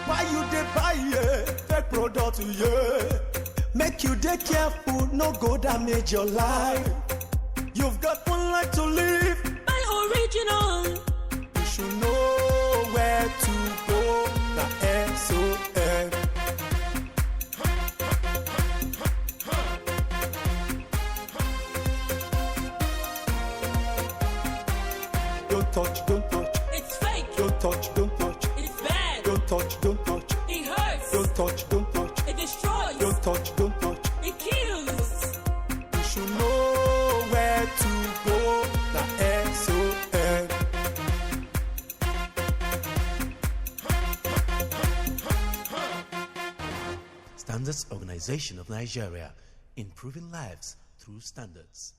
Why you dey buy fake product, yeah? Make you dey careful, no go damage your life. You've got one life to live. Buy original. You should know where to go. The SON. Don't touch, don't touch. It's fake. Don't touch, don't touch. It's bad. Don't touch, don't touch. It hurts. Don't touch, don't touch. It destroys. Don't touch, don't touch. It kills. You should know where to go. The SON. Standards Organization of Nigeria, improving lives through standards.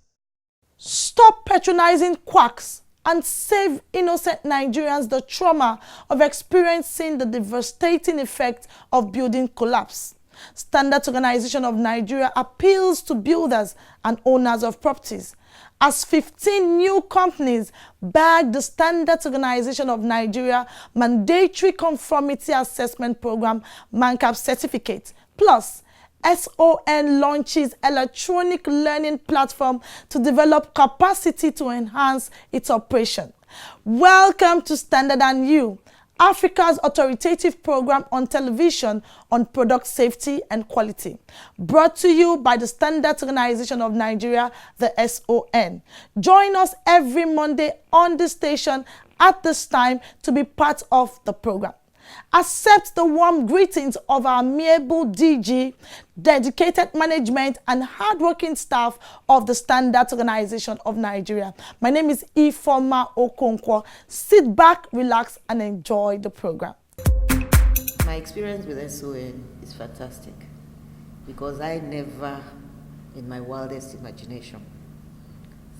Stop patronizing quacks and save innocent Nigerians the trauma of experiencing the devastating effect of building collapse. Standards Organization of Nigeria appeals to builders and owners of properties as 15 new companies bagged the Standards Organization of Nigeria Mandatory Conformity Assessment Program Mancap certificate. Plus, SON launches electronic learning platform to develop capacity to enhance its operation. Welcome to Standard and You, Africa's authoritative program on television on product safety and quality. Brought to you by the Standards Organization of Nigeria, the SON. Join us every Monday on the station at this time to be part of the program. Accept the warm greetings of our amiable DG, dedicated management and hardworking staff of the Standards Organization of Nigeria. My name is Ifoma Okonkwo. Sit back, relax and enjoy the program. My experience with SON is fantastic because I never, in my wildest imagination,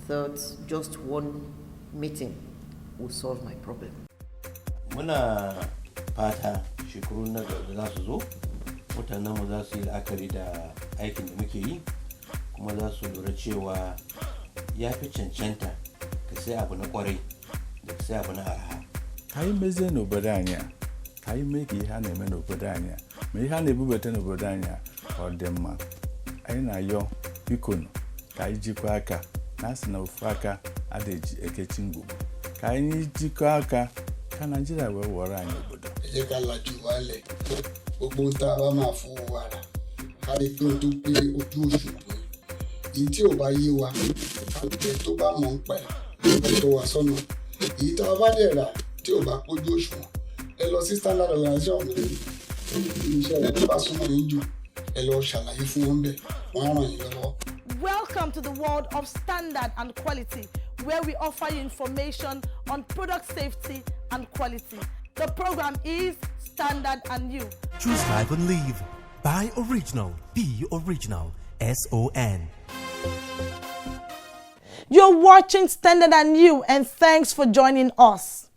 thought just one meeting would solve my problem. Fata shekaru na za su zo mutanen mu za su yi la'akari da aikin da muke yi kuma za su lura cewa ya fi cancanta ka sai abu na kwarai da ka sai abu na arha. Ka yi mezie n'obodo anyị a, ka yi mee ka ihe a na-eme n'obodo anyị a, ma ihe a na-ebubata n'obodo anyị a ọ dị mma. Anyị na-ayọ biko ka anyị jikọọ aka na asị na ofu aka adịghị ekechi ngwugwu. Ka anyị jikọọ aka ka Nigeria wee wọrọ anyị obodo. Ẹ jẹ́ ká lajú wálẹ̀ gbogbo tá a bá máa fún wa rà ká lè pé o tó pé ojú òṣùwọ̀n èyí tí ò bá yé wa àgbẹ̀ tó bá mọ̀ ń pa ẹ̀ tó wà sọ́nà èyí tá a bá dẹ̀ rà tí ò bá pójú òṣùwọ̀n ẹ lọ sí Standard Organization iṣẹ́ rẹ̀ tó bá súnmọ́ yín jù ẹ lọ ṣàlàyé fún wọn bẹ́ẹ̀ wọ́n á ràn yín lọ́wọ́. Welcome to the world of standard and quality, where we offer you information on product safety and quality. The program is Standard and You. Choose life and live. Buy original. Be original. SON. You're watching Standard and You, and thanks for joining us.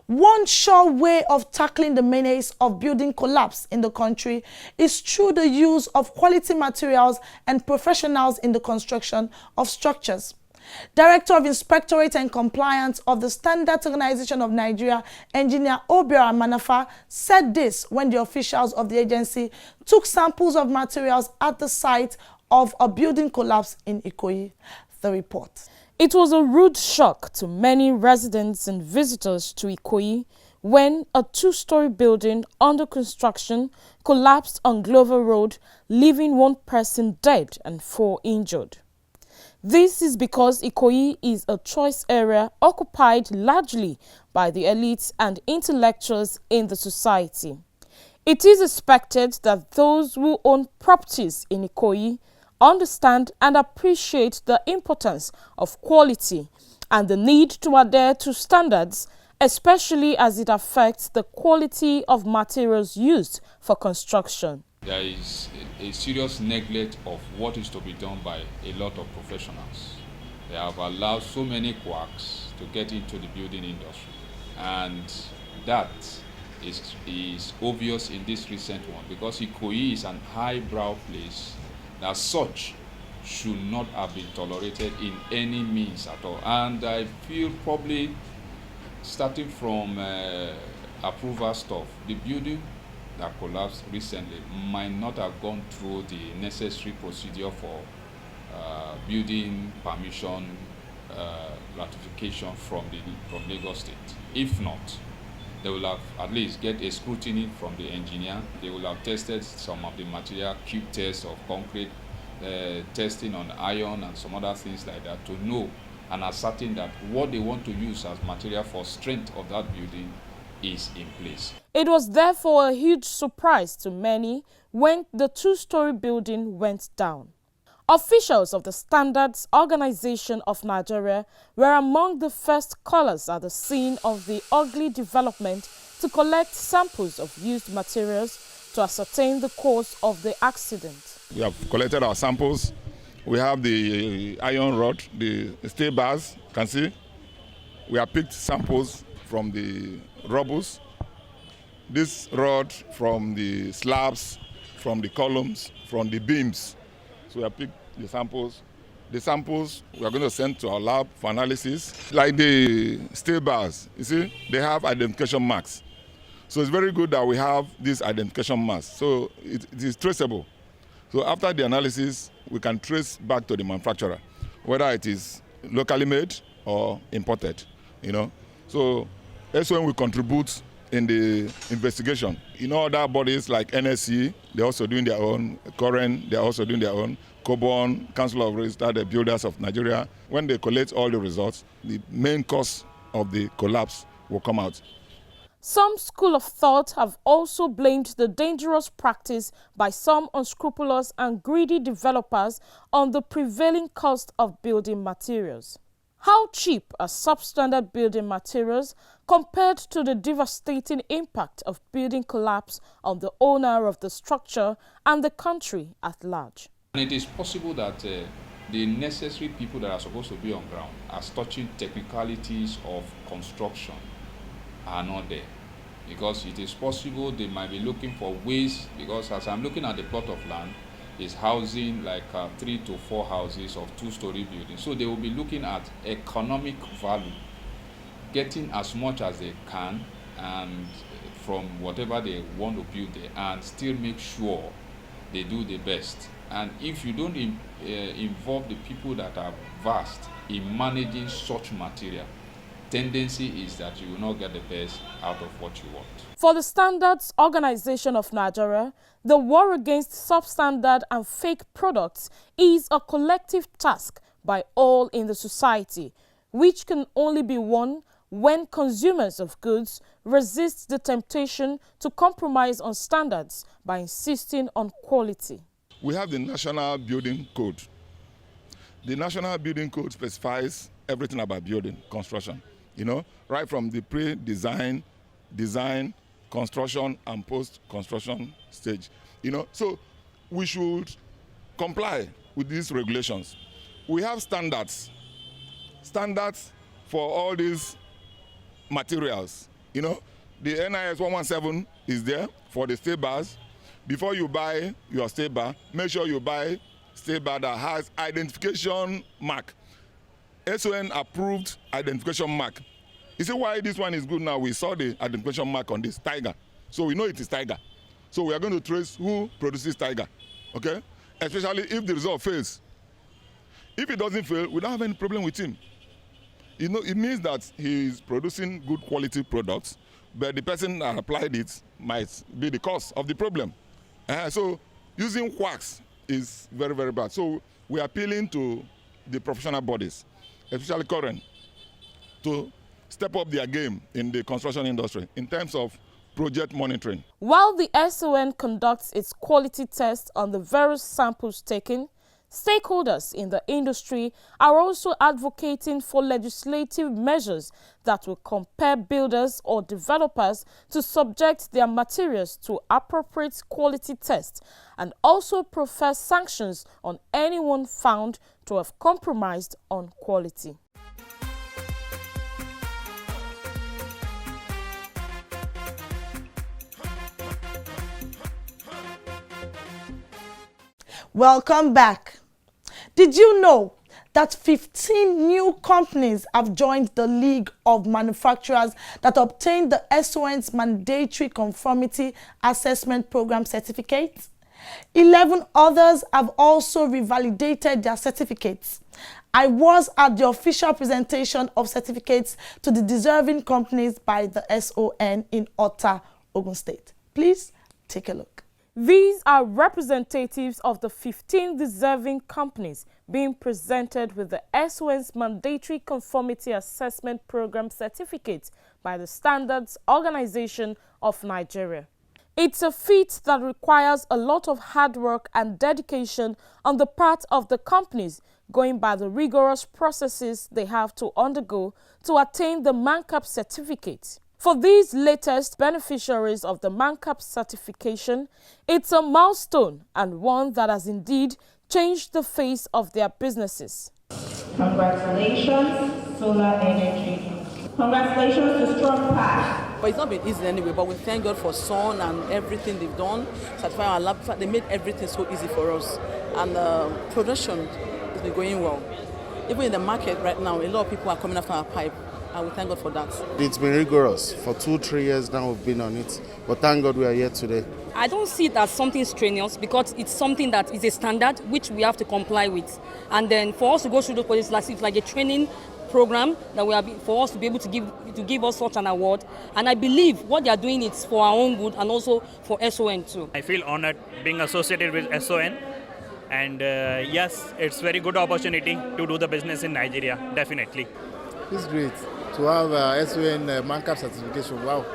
One sure way of tackling the menace of building collapse in the country is through the use of quality materials and professionals in the construction of structures. Director of Inspectorate and Compliance of the Standards Organization of Nigeria, Engineer Obiora Manafa, said this when the officials of the agency took samples of materials at the site of a building collapse in Ikoyi. The report. It was a rude shock to many residents and visitors to Ikoyi when a two-story building under construction collapsed on Glover Road, leaving one person dead and 4 injured. This is because Ikoyi is a choice area occupied largely by the elites and intellectuals in the society. It is expected that those who own properties in Ikoyi understand and appreciate the importance of quality and the need to adhere to standards, especially as it affects the quality of materials used for construction. There is a serious neglect of what is to be done by a lot of professionals. They have allowed so many quacks to get into the building industry, and that is obvious in this recent one because Ikoyi is an highbrow place that such should not have been tolerated in any means at all. And I feel probably starting from approval stuff, the building that collapsed recently might not have gone through the necessary procedure for building permission ratification from Lagos State. If not, they will have at least get a scrutiny from the engineer. They will have tested some of the material, cube tests of concrete, testing on iron and some other things like that to know and ascertain that what they want to use as material for strength of that building is in place. It was therefore a huge surprise to many when the two-story building went down. Officials of the Standards Organization of Nigeria were among the first callers at the scene of the ugly development to collect samples of used materials to ascertain the cause of the accident. We have collected our samples. We have the iron rod, the stay bars, you can see. We have picked samples from the rubbles. This rod from the slabs, from the columns, from the beams. So we have picked the samples. The samples we are going to send to our lab for analysis. Like the stay bars, you see, they have identification marks. So it's very good that we have these identification marks. So it is traceable. So after the analysis, we can trace back to the manufacturer, whether it is locally made or imported, you know. So that's when we contribute in the investigation. In other bodies like NSC, they're also doing their own. Current, they're also doing their own. Cobon, Council of Registered Builders of Nigeria. When they collect all the results, the main cause of the collapse will come out. Some school of thought have also blamed the dangerous practice by some unscrupulous and greedy developers on the prevailing cost of building materials. How cheap are substandard building materials compared to the devastating impact of building collapse on the owner of the structure and the country at large? And it is possible that the necessary people that are supposed to be on ground as touching technicalities of construction are not there. Because it is possible they might be looking for ways, because as I'm looking at the plot of land, is housing like 3 to 4 houses of 2-story buildings. So they will be looking at economic value, getting as much as they can and from whatever they want to build there, and still make sure they do the best. And if you don't involve the people that are vast in managing such material, tendency is that you will not get the best out of what you want. For the Standards Organization of Nigeria, the war against substandard and fake products is a collective task by all in the society, which can only be won when consumers of goods resist the temptation to compromise on standards by insisting on quality. We have the National Building Code. The National Building Code specifies everything about building, construction, you know, right from the pre-design, design, construction, and post-construction stage, you know. So we should comply with these regulations. We have standards for all these materials, you know. The NIS 117 is there for the stay bars. Before you buy your stay bar, make sure you buy stay bar that has identification mark. SON approved identification mark. You see why this one is good now? We saw the identification mark on this tiger. So we know it is tiger. So we are going to trace who produces tiger, okay? Especially if the result fails. If it doesn't fail, we don't have any problem with him. You know, it means that he is producing good quality products, but the person that applied it might be the cause of the problem. So using quacks is very, very bad. So we are appealing to the professional bodies, especially current, to step up their game in the construction industry in terms of project monitoring. While the SON conducts its quality tests on the various samples taken, stakeholders in the industry are also advocating for legislative measures that will compel builders or developers to subject their materials to appropriate quality tests and also prefer sanctions on anyone found to have compromised on quality. Welcome back. Did you know that 15 new companies have joined the League of Manufacturers that obtained the SON's Mandatory Conformity Assessment Program certificate. 11 others have also revalidated their certificates. I was at the official presentation of certificates to the deserving companies by the SON in Ota, Ogun State. Please take a look. These are representatives of the 15 deserving companies being presented with the SON's Mandatory Conformity Assessment Program certificate by the Standards Organization of Nigeria. It's a feat that requires a lot of hard work and dedication on the part of the companies, going by the rigorous processes they have to undergo to attain the Mancap certificate. For these latest beneficiaries of the Mancap certification, it's a milestone and one that has indeed changed the face of their businesses. Congratulations, Solar Energy. Congratulations to Strong Path. But it's not been easy anyway, but we thank God for Sun and everything they've done. Certifying our lab, they made everything so easy for us. And production has been going well. Even in the market right now, a lot of people are coming after our pipe, and we thank God for that. It's been rigorous. For 2-3 years now we've been on it, but thank God we are here today. I don't see it as something strenuous because it's something that is a standard which we have to comply with. And then for us to go through those processes, it's like a training program that we are for us to be able to give us such an award, and I believe what they are doing is for our own good and also for SON too. I feel honored being associated with SON, and yes, it's very good opportunity to do the business in Nigeria, definitely. It's great to have SON Mancap certification. Wow,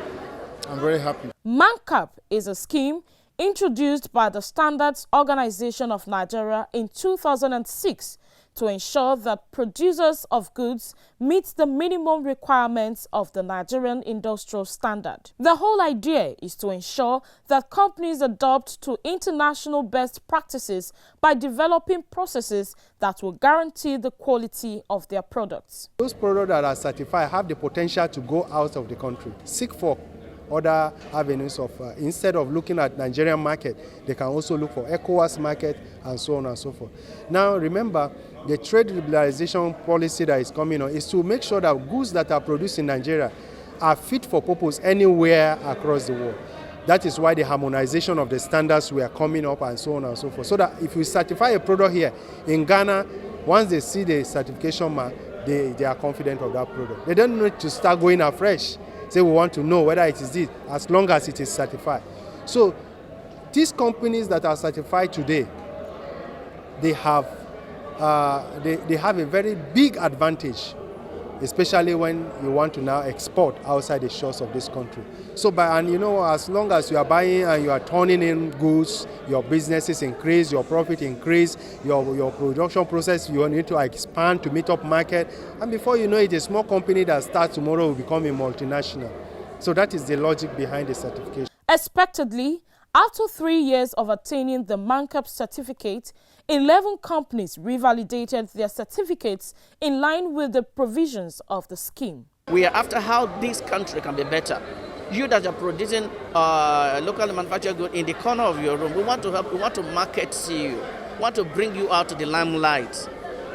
I'm very happy. Mancap is a scheme introduced by the Standards Organization of Nigeria in 2006 to ensure that producers of goods meet the minimum requirements of the Nigerian Industrial Standard. The whole idea is to ensure that companies adopt to international best practices by developing processes that will guarantee the quality of their products. Those products that are certified have the potential to go out of the country. Seek for other avenues of, instead of looking at Nigerian market, they can also look for ECOWAS market and so on and so forth. Now remember, the trade liberalization policy that is coming on is to make sure that goods that are produced in Nigeria are fit for purpose anywhere across the world. That is why the harmonization of the standards were coming up and so on and so forth. So that if you certify a product here in Ghana, once they see the certification mark, they are confident of that product. They don't need to start going afresh. Say we want to know whether it is this, as long as it is certified. So these companies that are certified today, they have a very big advantage, especially when you want to now export outside the shores of this country. So, as long as you are buying and you are turning in goods, your businesses increase, your profit increase, your production process, you need to expand to meet up market. And before you know it, a small company that starts tomorrow will become a multinational. So that is the logic behind the certification. Expectedly, after 3 years of attaining the Mancap certificate, 11 companies revalidated their certificates in line with the provisions of the scheme. We are after how this country can be better. You that are producing locally manufactured goods in the corner of your room, we want to help, we want to market you, we want to bring you out to the limelight.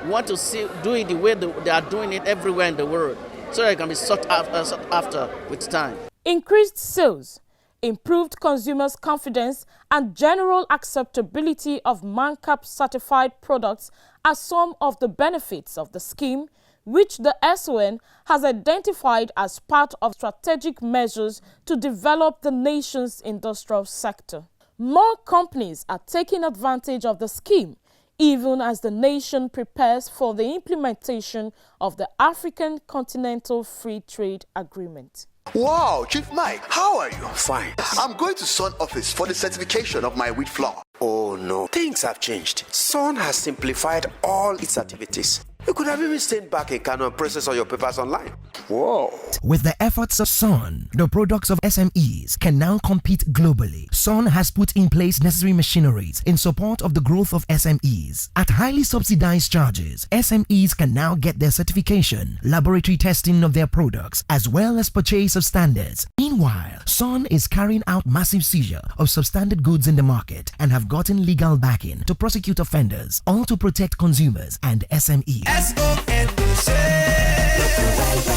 We want to do it the way they are doing it everywhere in the world, so that it can be sought after with time. Increased sales, improved consumers' confidence, and general acceptability of Mancap certified products are some of the benefits of the scheme, which the SON has identified as part of strategic measures to develop the nation's industrial sector. More companies are taking advantage of the scheme, even as the nation prepares for the implementation of the African Continental Free Trade Agreement. Wow, Chief Mike, how are you? Fine. I'm going to Sun office for the certification of my wheat flour. Oh no, things have changed. Sun has simplified all its activities. You could have even stayed back in Kano and process all your papers online. Whoa. With the efforts of Sun, the products of SMEs can now compete globally. Sun has put in place necessary machineries in support of the growth of SMEs. At highly subsidized charges, SMEs can now get their certification, laboratory testing of their products, as well as purchase of standards. Meanwhile, Sun is carrying out massive seizure of substandard goods in the market and have gotten legal backing to prosecute offenders, all to protect consumers and SMEs.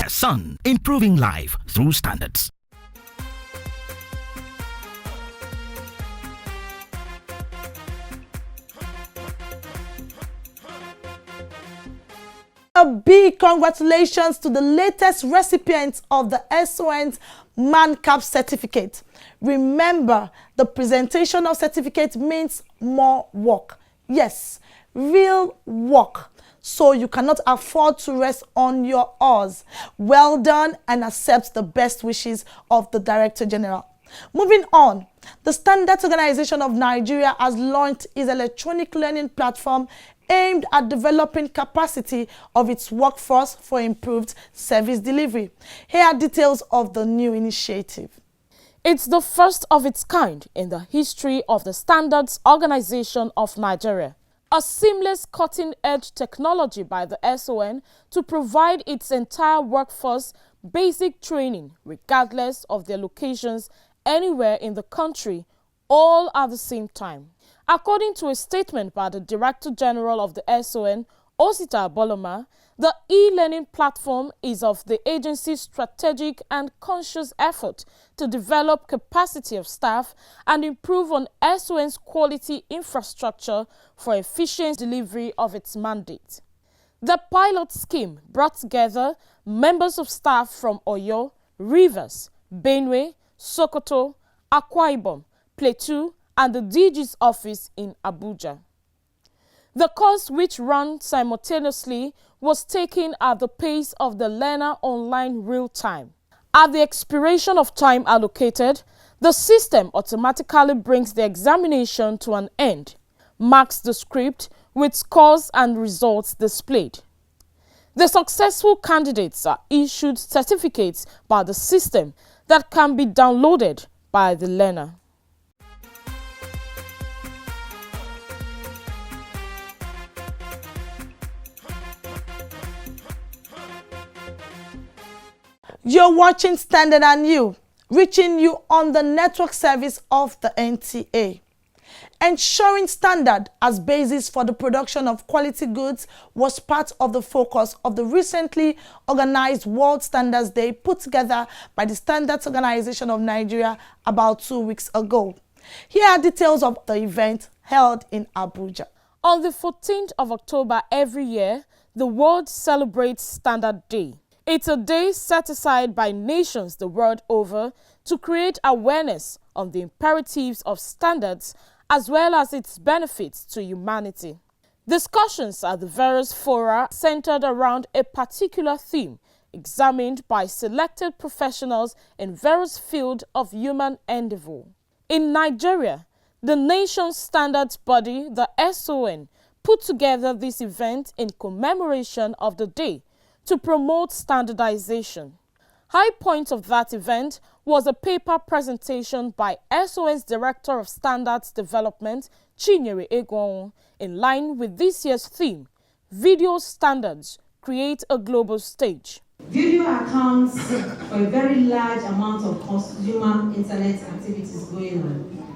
Sun, improving life through standards. A big congratulations to the latest recipients of the SON's Mancap certificate. Remember, the presentation of certificate means more work. Yes, real work. So you cannot afford to rest on your oars. Well done and accept the best wishes of the Director General. Moving on, the Standards Organization of Nigeria has launched its electronic learning platform aimed at developing capacity of its workforce for improved service delivery. Here are details of the new initiative. It's the first of its kind in the history of the Standards Organization of Nigeria. A seamless cutting-edge technology by the SON to provide its entire workforce basic training regardless of their locations anywhere in the country, all at the same time. According to a statement by the Director General of the SON, Osita Boloma, the e-learning platform is of the agency's strategic and conscious effort to develop capacity of staff and improve on SON's quality infrastructure for efficient delivery of its mandate. The pilot scheme brought together members of staff from Oyo, Rivers, Benue, Sokoto, Akwa Ibom, Plateau, and the DG's office in Abuja. The course, which ran simultaneously, was taken at the pace of the learner online real time. At the expiration of time allocated, the system automatically brings the examination to an end, marks the script with scores and results displayed. The successful candidates are issued certificates by the system that can be downloaded by the learner. You're watching Standard and You, reaching you on the network service of the NTA. Ensuring standard as basis for the production of quality goods was part of the focus of the recently organized World Standards Day put together by the Standards Organization of Nigeria about 2 weeks ago. Here are details of the event held in Abuja. On the 14th of October every year, the world celebrates Standard Day. It's a day set aside by nations the world over to create awareness on the imperatives of standards as well as its benefits to humanity. Discussions at the various fora centered around a particular theme examined by selected professionals in various fields of human endeavor. In Nigeria, the nation's standards body, the SON, put together this event in commemoration of the day to promote standardization. High point of that event was a paper presentation by SON's Director of Standards Development, Chinyere Egwon, in line with this year's theme, Video Standards Create a Global Stage. Video accounts for a very large amount of consumer internet activities going on.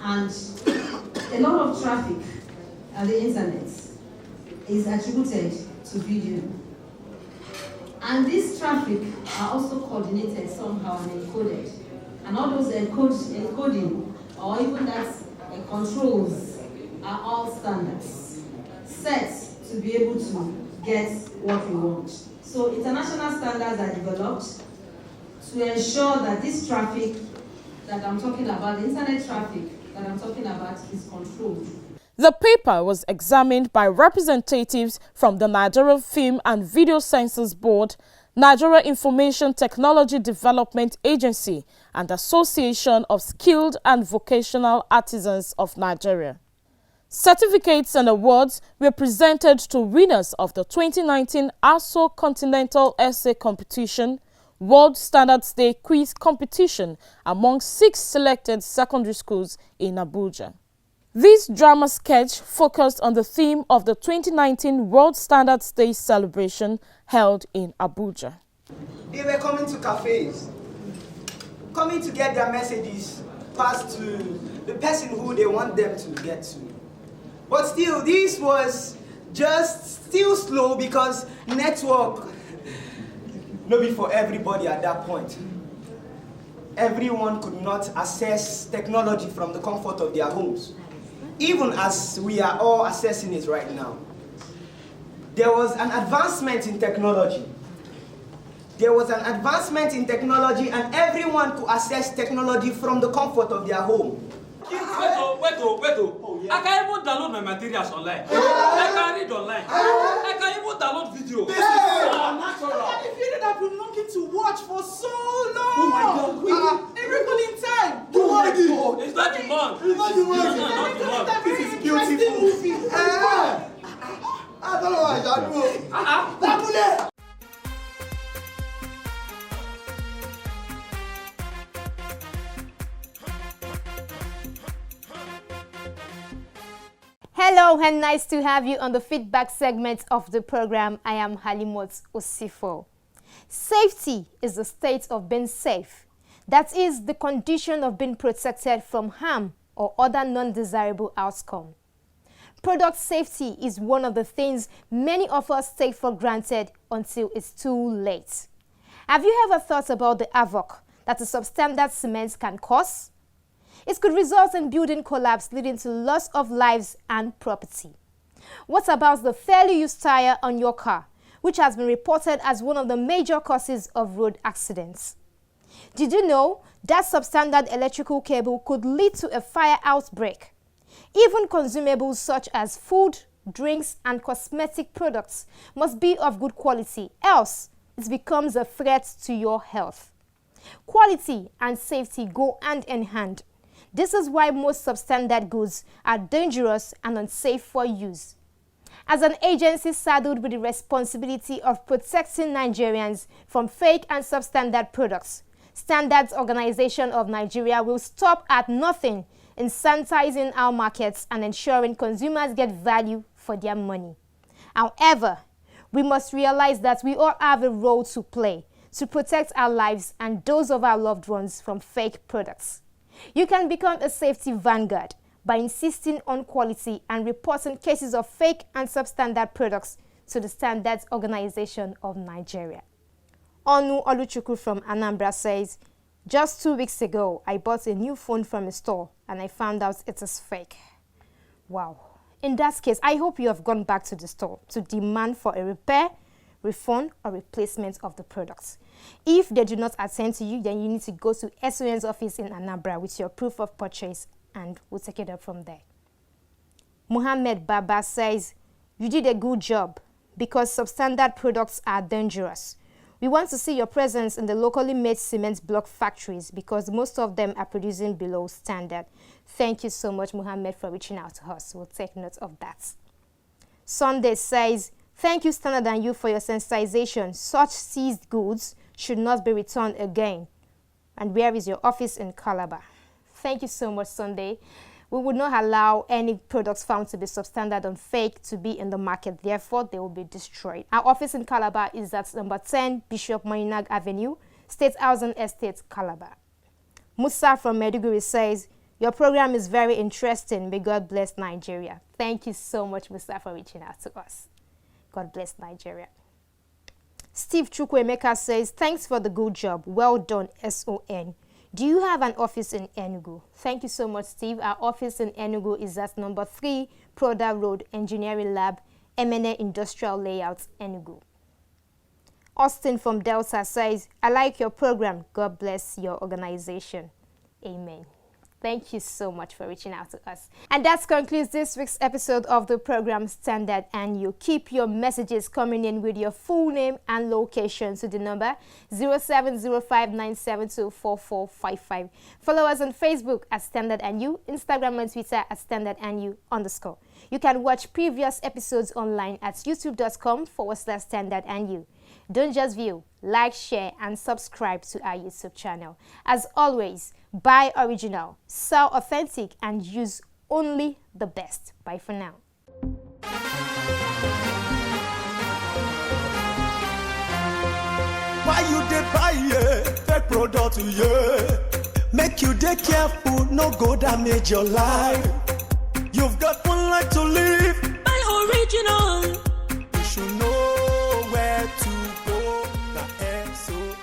And a lot of traffic at the internet is attributed to video. And this traffic are also coordinated somehow and encoded. And all those encoding or even that controls are all standards set to be able to get what we want. So international standards are developed to ensure that this traffic that I'm talking about, the internet traffic that I'm talking about, is controlled. The paper was examined by representatives from the Nigeria Film and Video Censors Board, Nigeria Information Technology Development Agency, and Association of Skilled and Vocational Artisans of Nigeria. Certificates and awards were presented to winners of the 2019 ASO Continental Essay Competition, World Standards Day Quiz Competition among 6 selected secondary schools in Abuja. This drama sketch focused on the theme of the 2019 World Standards Day celebration held in Abuja. They were coming to cafes, coming to get their messages passed to the person who they want them to get to. But still, this was just still slow because network no be for everybody at that point. Everyone could not access technology from the comfort of their homes, even as we are all accessing it right now. There was an advancement in technology. And everyone could access technology from the comfort of their home. Wait. I can even download my materials online. I can read online. I can even download video. This is so natural. The video that we've been looking to watch for so long. Oh my God. Everyone in time. It's not the month. This is beautiful movie. I don't know why I do. Hello and nice to have you on the feedback segment of the program. I am Halimot Osifo. Safety is the state of being safe. That is the condition of being protected from harm or other non-desirable outcome. Product safety is one of the things many of us take for granted until it's too late. Have you ever thought about the havoc that a substandard cement can cause? It could result in building collapse, leading to loss of lives and property. What about the fairly used tire on your car, which has been reported as one of the major causes of road accidents? Did you know that substandard electrical cable could lead to a fire outbreak? Even consumables such as food, drinks, and cosmetic products must be of good quality, else it becomes a threat to your health. Quality and safety go hand in hand. This is why most substandard goods are dangerous and unsafe for use. As an agency saddled with the responsibility of protecting Nigerians from fake and substandard products, Standards Organization of Nigeria will stop at nothing in sanitizing our markets and ensuring consumers get value for their money. However, we must realize that we all have a role to play to protect our lives and those of our loved ones from fake products. You can become a safety vanguard by insisting on quality and reporting cases of fake and substandard products to the Standards Organization of Nigeria. Onu Oluchukwu from Anambra says, just 2 weeks ago, I bought a new phone from a store and I found out it is fake. Wow. In that case, I hope you have gone back to the store to demand for a repair, refund, or replacement of the products. If they do not attend to you, then you need to go to SON's office in Anambra with your proof of purchase and we'll take it up from there. Muhammad Baba says, you did a good job because substandard products are dangerous. We want to see your presence in the locally made cement block factories because most of them are producing below standard. Thank you so much, Muhammad, for reaching out to us. We'll take note of that. Sunday says, thank you, Standard and you, for your sensitization. Such seized goods should not be returned again. And where is your office in Calabar? Thank you so much, Sunday. We would not allow any products found to be substandard and fake to be in the market. Therefore, they will be destroyed. Our office in Calabar is at number 10 Bishop Moinag Avenue, State Housing Estate, Calabar. Musa from Maiduguri says, your program is very interesting. May God bless Nigeria. Thank you so much, Musa, for reaching out to us. God bless Nigeria. Steve Chukwuemeka says, thanks for the good job. Well done, SON. Do you have an office in Enugu? Thank you so much, Steve. Our office in Enugu is at number 3 Proda Road, Engineering Lab, MNA Industrial Layout, Enugu. Austin from Delta says, I like your program. God bless your organization. Amen. Thank you so much for reaching out to us. And that concludes this week's episode of the program Standard and You. Keep your messages coming in with your full name and location to the number 0705-972-4455. Follow us on Facebook at Standard and You, Instagram and Twitter at Standard and You _. You can watch previous episodes online at youtube.com/Standard and You. Don't just view, like, share, and subscribe to our YouTube channel. As always, buy original, sell authentic, and use only the best. Bye for now. Why you dey buy fake product, make you dey careful, no go damage your life. You've got one life to live. Buy original. so.